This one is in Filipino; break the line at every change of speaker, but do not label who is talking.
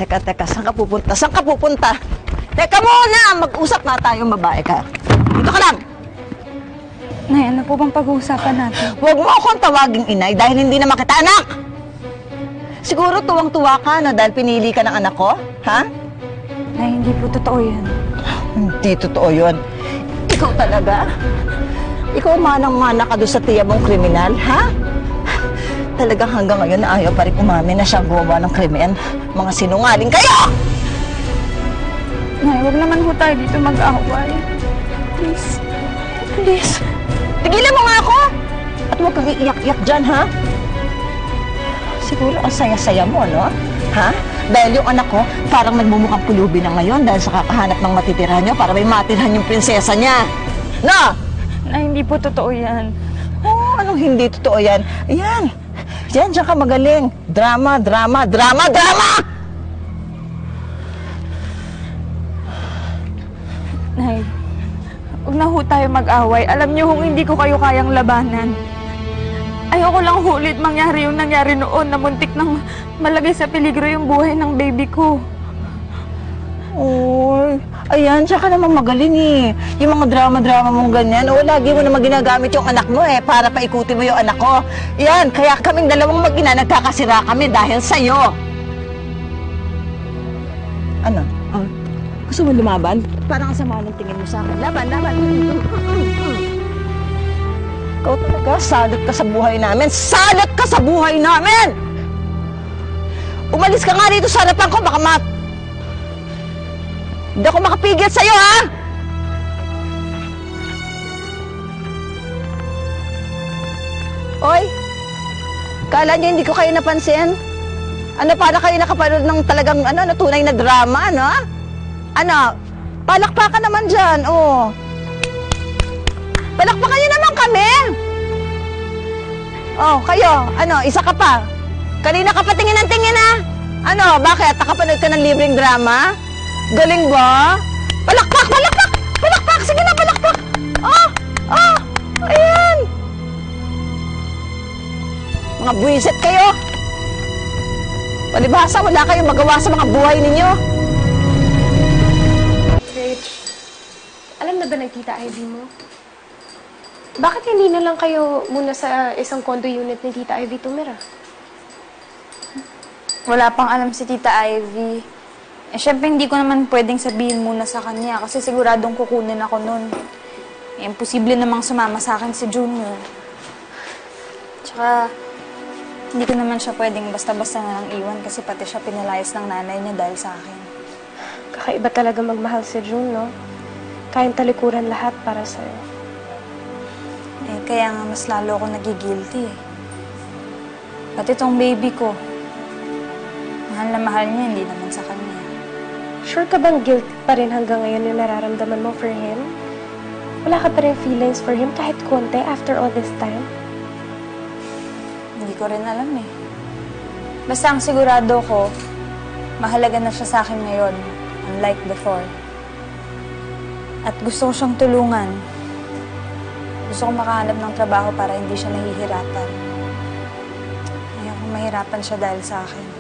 Teka, saan ka pupunta? Saan ka pupunta? Teka muna! Mag-usap na tayong babae ka. Dito ka lang!
Nay, ano po bang pag-uusapan natin?
Huwag mo akong tawaging inay dahil hindi na makita anak! Siguro tuwang-tuwa ka na dahil pinili ka ng anak ko? Ha?
Nay, hindi po totoo yan.
Hindi totoo yun. Ikaw talaga? Ikaw manang-mana ka doon sa tiya mong kriminal, ha? Talagang hanggang ngayon na ayaw pa rin umamin na siya gumawa ng krimen. Mga sinungaling kayo!
Nay, huwag naman po tayo dito mag-away. Please.
Please. Tigilan mo nga ako! At huwag kang iiyak-iyak dyan, ha? Siguro ang saya-saya mo, no? Ha? Dahil yung anak ko, parang nagmumukhang pulubi na ngayon dahil sa kakahanap ng matitirahan niyo para may matirhan yung prinsesa niya. No?
Nay, hindi po totoo yan.
Oh, anong hindi totoo yan? Ayan. Diyan ka magaling. Drama!
Nay, huwag na ho tayo mag-away. Alam niyo kung hindi ko kayo kayang labanan. Ayoko lang ulit mangyari yung nangyari noon na muntik nang malagay sa peligro yung buhay ng baby ko.
Oy, ayan, siya ka naman magaling eh. Yung mga drama-drama mong ganyan, lagi mo naman ginagamit yung anak mo para paikutin mo yung anak ko. Yan, kaya kaming dalawang mag-ina nagkakasira kami dahil sa'yo. Ano? Oh, gusto mo lumaban? Parang kasama ng tingin mo sa akin. Laban! Ikaw talaga, salot ka sa buhay namin! Salot ka sa buhay namin! Umalis ka nga dito sa harapan ko, baka hindi ako makapigil sa'yo, ha? Oy, kala niyo hindi ko kayo napansin? Ano, para kayo nakapanood ng talagang, tunay na drama, ano? Ano, palakpakan naman dyan, oh. Palakpakan niyo naman kami! Oh, kayo, isa ka pa. Kanina ka pa tingin ng tingin, ha? Ano, bakit? Nakapanood ka ng libreng drama? Galing ba? Palakpak! Sige na, palakpak! Ayan! Mga buwisit kayo! Palibhasa, wala kayong magawa sa mga buhay ninyo.
Rach, alam na ba ng Tita Ivy mo? Bakit hindi na lang kayo muna sa isang condo unit ni Tita Ivy tumira?
Wala pang alam si Tita Ivy. Siyempre, hindi ko naman pwedeng sabihin muna sa kanya kasi siguradong kukunin ako nun. Imposible namang sumama sa akin si Junior. Tsaka, hindi ko naman siya pwedeng basta-basta na lang iwan kasi pati siya pinalayas ng nanay niya dahil sa akin.
Kakaiba talaga magmahal si June, no? Kayang talikuran lahat para sa'yo.
Kaya nga mas lalo ako nagigilty Pati tong baby ko. Mahal na mahal niya, hindi naman sa kanya.
Sure ka bang guilty pa rin hanggang ngayon yung nararamdaman mo for him? Wala ka pa rin feelings for him kahit konti after all this time?
Hindi ko rin alam Basta ang sigurado ko, mahalaga na siya sa akin ngayon, unlike before. At gusto ko siyang tulungan. Gusto ko makahanap ng trabaho para hindi siya nahihirapan. Ayoko mahirapan siya dahil sa akin.